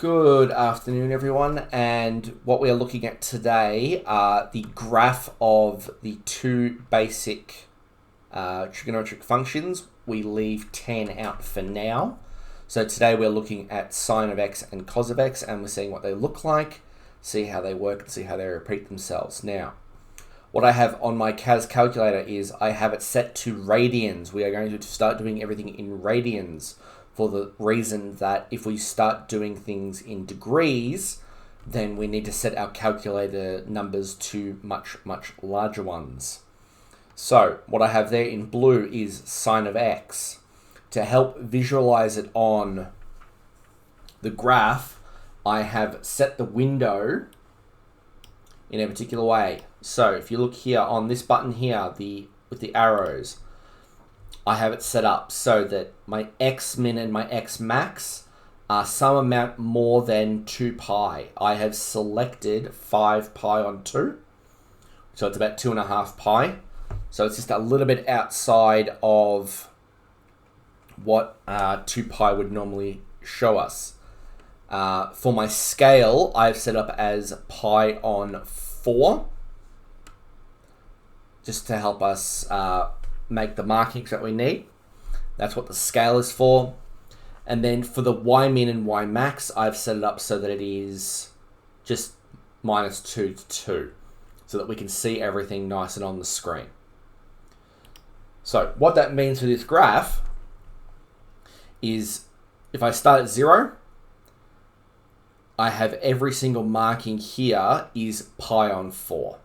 Good afternoon, everyone, and what we are looking at today are the graph of the two basic trigonometric functions. We leave tan out for now. So today we're looking at sine of x and cos of x, and we're seeing what they look like, see how they work, and see how they repeat themselves. Now, what I have on my CAS calculator is I have it set to radians. We are going to start doing everything in radians, for the reason that if we start doing things in degrees, then we need to set our calculator numbers to much, much larger ones. So what I have there in blue is sine of x. To help visualize it on the graph, I have set the window in a particular way. So if you look here on this button here, with the arrows, I have it set up so that my x min and my x max are some amount more than 2 pi. I have selected 5 pi on 2, so it's about 2.5 pi. So it's just a little bit outside of what 2 pi would normally show us. For my scale, I've set up as pi on 4, just to help us make the markings that we need. That's what the scale is for. And then for the y min and y max, I've set it up so that it is just minus 2 to 2, so that we can see everything nice and on the screen. So what that means for this graph is if I start at 0, I have every single marking here is pi on 4.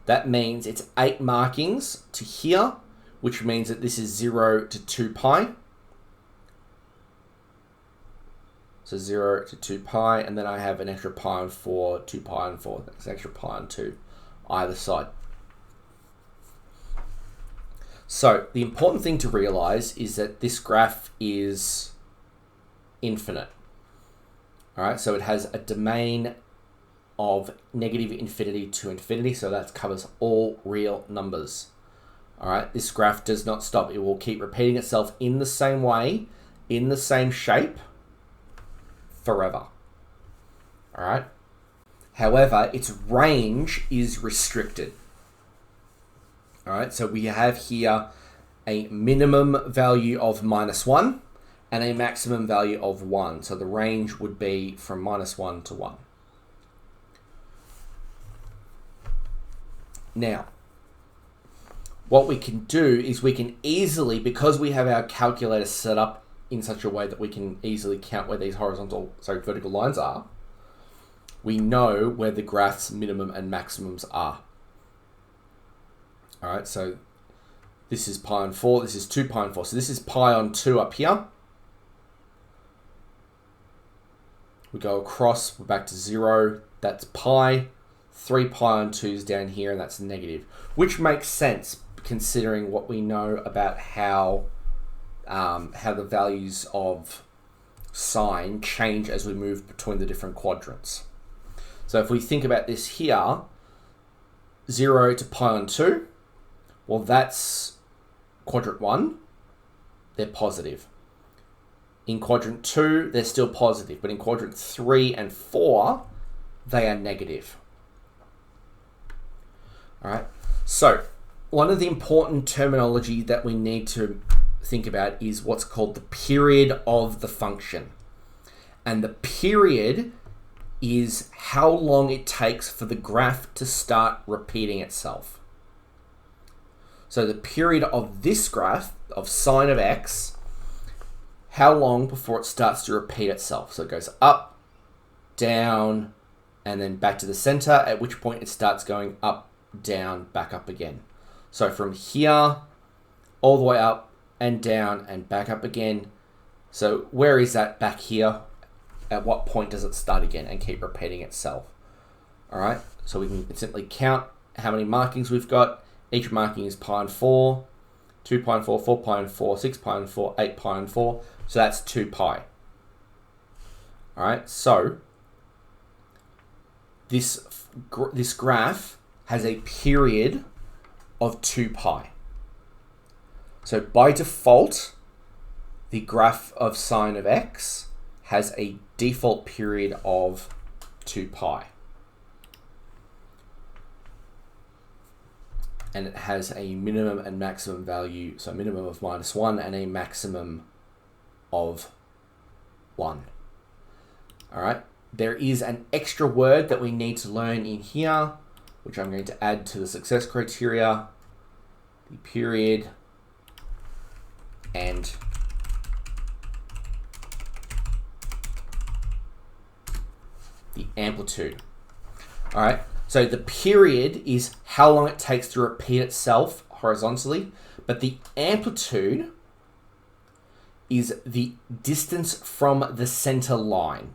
That means it's 8 markings to here, which means that this is 0 to 2 pi. So 0 to 2 pi, and then I have an extra pi on 4, 2 pi on 4. That's an extra pi on 2 either side. So the important thing to realize is that this graph is infinite. All right, so it has a domain of negative infinity to infinity, so that covers all real numbers. All right, this graph does not stop. It will keep repeating itself in the same way, in the same shape, forever. All right. However, its range is restricted. All right, so we have here a minimum value of -1 and a maximum value of 1. So the range would be from -1 to 1. Now, what we can do is we can easily, because we have our calculator set up in such a way that we can easily count where these vertical lines are, we know where the graph's minimum and maximums are. All right, so this is pi on 4, this is 2 pi on 4. So this is pi on 2 up here. We go across, we're back to 0, that's pi. 3 pi on 2 is down here, and that's negative, which makes sense considering what we know about how the values of sine change as we move between the different quadrants. So if we think about this here, 0 to pi on 2, well, that's quadrant 1, they're positive. In quadrant 2, they're still positive, but in quadrant 3 and 4, they are negative. All right, so one of the important terminology that we need to think about is what's called the period of the function. And the period is how long it takes for the graph to start repeating itself. So the period of this graph, of sine of x, how long before it starts to repeat itself? So it goes up, down, and then back to the center, at which point it starts going up, down, back up again. So from here all the way up and down and back up again. So where is that back here? At what point does it start again and keep repeating itself? All right, so we can simply count how many markings we've got. Each marking is pi on 4, 2 pi on 4, 4 pi on 4, 6 pi on 4, 8 pi on 4. So that's 2 pi. All right, so this graph has a period of 2 pi. So by default, the graph of sine of x has a default period of 2 pi. And it has a minimum and maximum value, so a minimum of -1 and a maximum of 1. All right, there is an extra word that we need to learn in here, which I'm going to add to the success criteria, the period and the amplitude. All right, so the period is how long it takes to repeat itself horizontally, but the amplitude is the distance from the center line.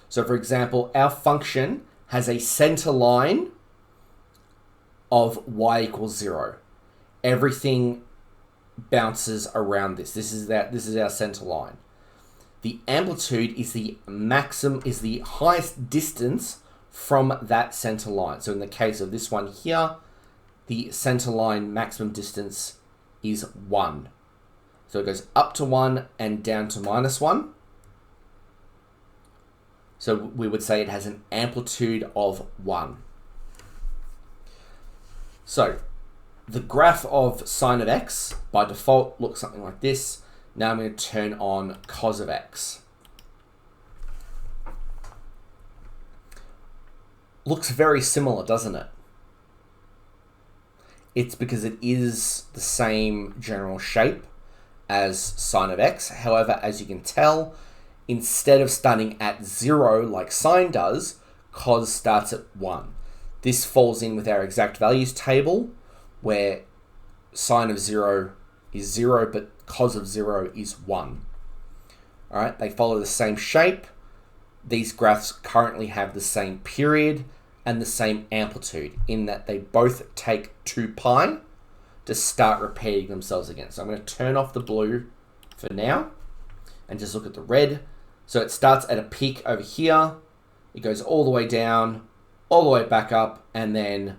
So for example, our function has a center line of y equals 0. Everything bounces around this. This is our center line. The amplitude is the highest distance from that center line. So in the case of this one here, the center line maximum distance is 1. So it goes up to 1 and down to -1. So we would say it has an amplitude of 1. So the graph of sine of x by default looks something like this. Now I'm going to turn on cos of x. Looks very similar, doesn't it? It's because it is the same general shape as sine of x. However, as you can tell, instead of starting at 0 like sine does, cos starts at 1. This falls in with our exact values table, where sine of 0 is 0, but cos of 0 is 1. All right, they follow the same shape. These graphs currently have the same period and the same amplitude in that they both take 2 pi to start repeating themselves again. So I'm going to turn off the blue for now and just look at the red. So it starts at a peak over here. It goes all the way down, all the way back up, and then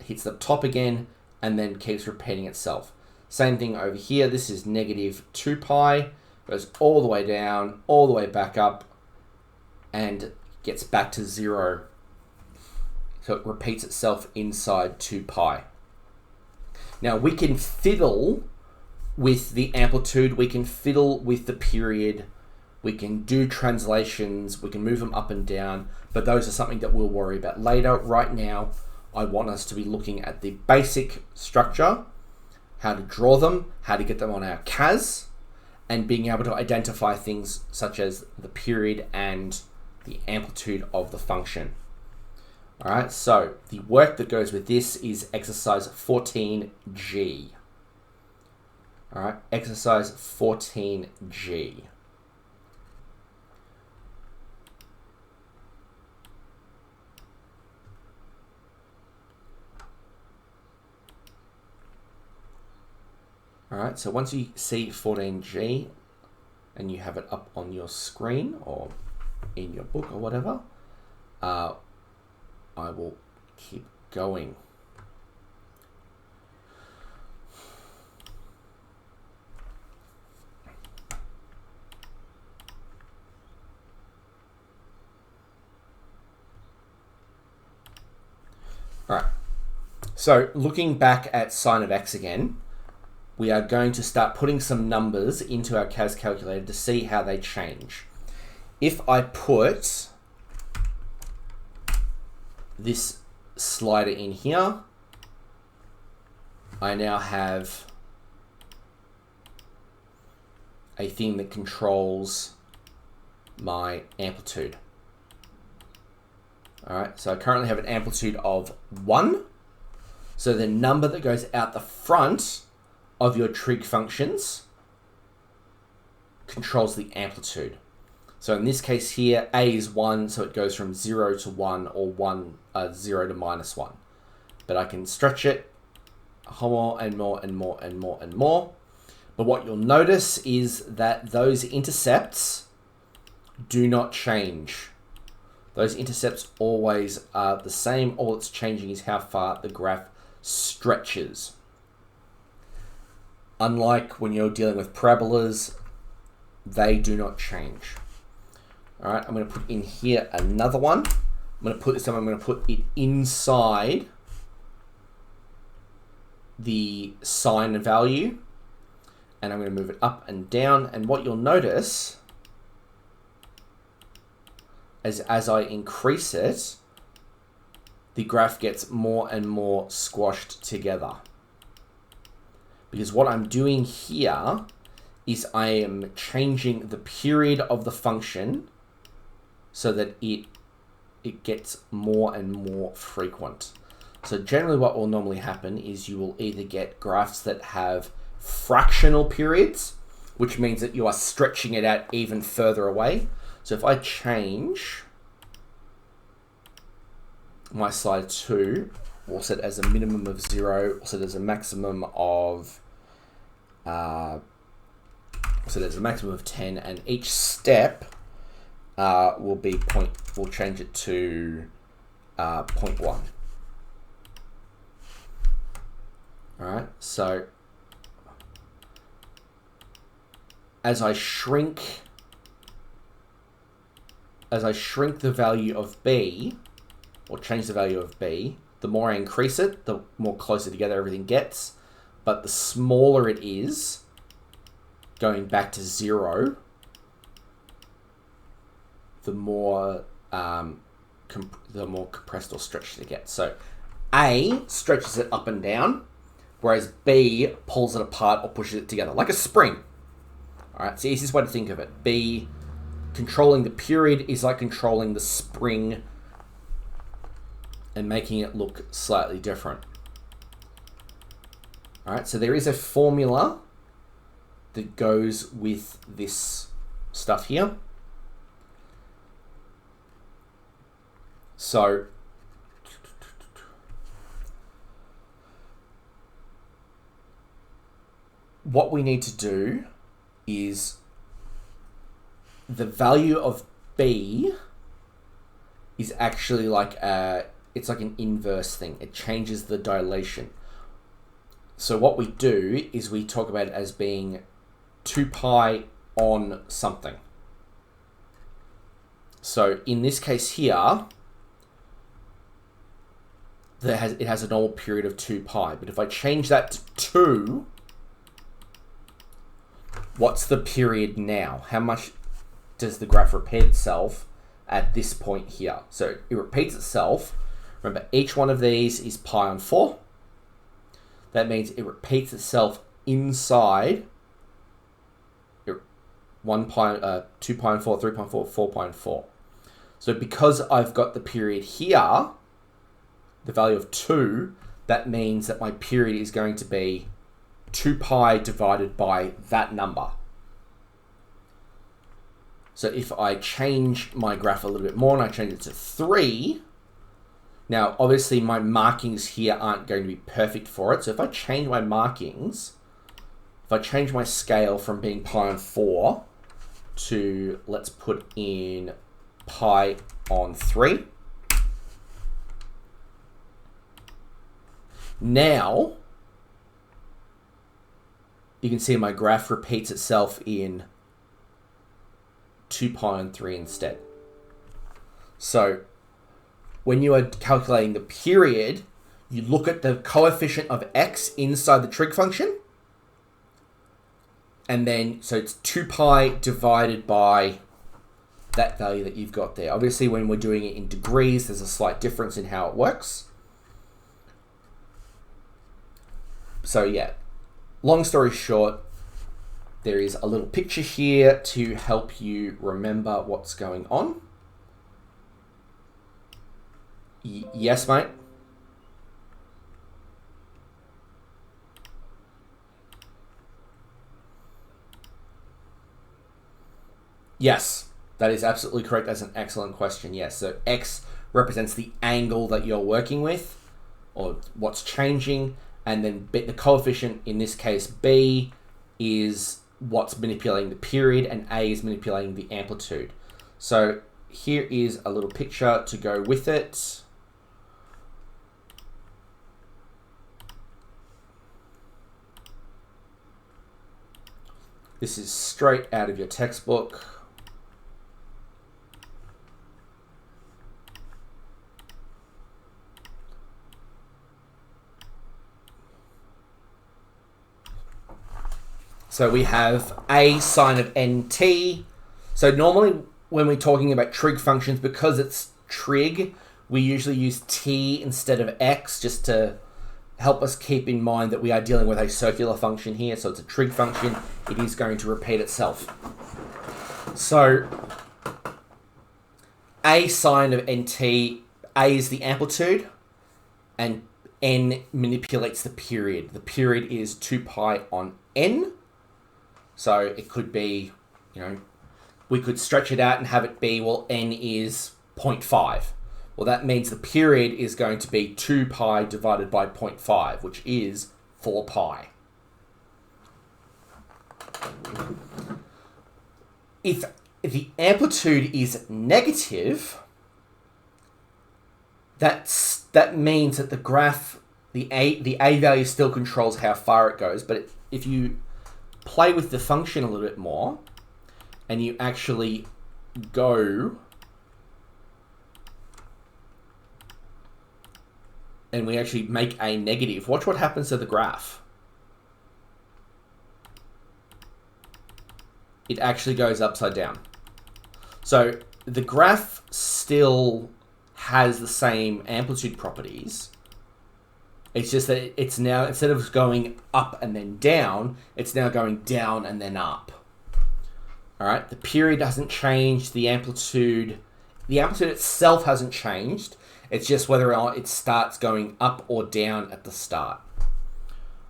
hits the top again, and then keeps repeating itself. Same thing over here. This is -2 pi, goes all the way down, all the way back up, and gets back to 0. So it repeats itself inside 2 pi. Now we can fiddle with the amplitude, we can fiddle with the period, we can do translations, we can move them up and down, but those are something that we'll worry about later. Right now, I want us to be looking at the basic structure, how to draw them, how to get them on our CAS, and being able to identify things such as the period and the amplitude of the function. All right, so the work that goes with this is exercise 14G. All right, exercise 14G. All right, so once you see 14G and you have it up on your screen or in your book or whatever, I will keep going. All right, so looking back at sine of x again, we are going to start putting some numbers into our CAS calculator to see how they change. If I put this slider in here, I now have a thing that controls my amplitude. All right, so I currently have an amplitude of 1. So the number that goes out the front of your trig functions controls the amplitude. So in this case here, a is 1, so it goes from 0 to 1 or 0 to -1. But I can stretch it more and more and more and more and more. But what you'll notice is that those intercepts do not change. Those intercepts always are the same. All it's changing is how far the graph stretches. Unlike when you're dealing with parabolas, they do not change. All right, I'm going to put in here another one. I'm going to put it inside the sine value, and I'm going to move it up and down. And what you'll notice is as I increase it, the graph gets more and more squashed together. Because what I'm doing here is I am changing the period of the function so that it gets more and more frequent. So generally what will normally happen is you will either get graphs that have fractional periods, which means that you are stretching it out even further away. So if I change my slide 2, we'll set as a minimum of 0, we'll set as a maximum of 10, and each step we'll change it to 0.1. All right, so as I shrink the value of b, or change the value of b, the more I increase it, the more closer together everything gets. But the smaller it is, going back to 0, the more compressed or stretched it gets. So A stretches it up and down, whereas B pulls it apart or pushes it together, like a spring. All right, it's the easiest way to think of it. B, controlling the period is like controlling the spring and making it look slightly different. All right, so there is a formula that goes with this stuff here. So what we need to do is the value of B is actually like it's like an inverse thing. It changes the dilation. So what we do is we talk about it as being 2 pi on something. So in this case here, it has a normal period of 2 pi. But if I change that to 2, what's the period now? How much does the graph repeat itself at this point here? So it repeats itself. Remember, each one of these is pi on 4. That means it repeats itself inside 1 pi, 2 pi and 4, 3 pi and 4, 4 pi and 4. So because I've got the period here, the value of 2, that means that my period is going to be 2 pi divided by that number. So if I change my graph a little bit more and I change it to 3, now obviously my markings here aren't going to be perfect for it. So if I change my markings, if I change my scale from being pi on 4 to, let's put in pi on 3. Now, you can see my graph repeats itself in 2 pi on 3 instead. So when you are calculating the period, you look at the coefficient of x inside the trig function. And then, so it's 2 pi divided by that value that you've got there. Obviously, when we're doing it in degrees, there's a slight difference in how it works. So yeah, long story short, there is a little picture here to help you remember what's going on. Yes, mate? Yes, that is absolutely correct. That's an excellent question. Yes, so X represents the angle that you're working with, or what's changing, and then the coefficient, in this case B, is what's manipulating the period, and A is manipulating the amplitude. So here is a little picture to go with it. This is straight out of your textbook. So we have a sine of nt. So normally when we're talking about trig functions, because it's trig, we usually use t instead of x, just to help us keep in mind that we are dealing with a circular function here. So it's a trig function. It is going to repeat itself. So a sine of nt, a is the amplitude, and n manipulates the period. The period is 2 pi on n. So it could be, we could stretch it out and have it be, well, n is 0.5. Well, that means the period is going to be 2 pi divided by 0.5, which is 4 pi. If the amplitude is negative, that means that the graph, the a value still controls how far it goes. But if you play with the function a little bit more, and you actually go, and we actually make a negative, watch what happens to the graph. It actually goes upside down. So the graph still has the same amplitude properties. It's just that it's now, instead of going up and then down, it's now going down and then up. All right, the period hasn't changed, the amplitude itself hasn't changed. It's just whether or not it starts going up or down at the start.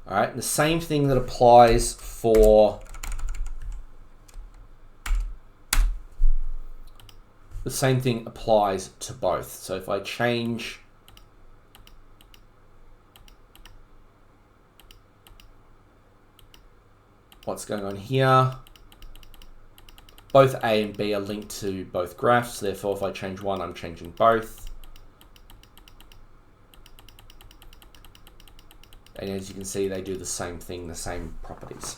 All right, and the same thing that applies for the same thing applies to both. So if I change what's going on here, both A and B are linked to both graphs. Therefore, if I change one, I'm changing both. And as you can see, they do the same thing, the same properties.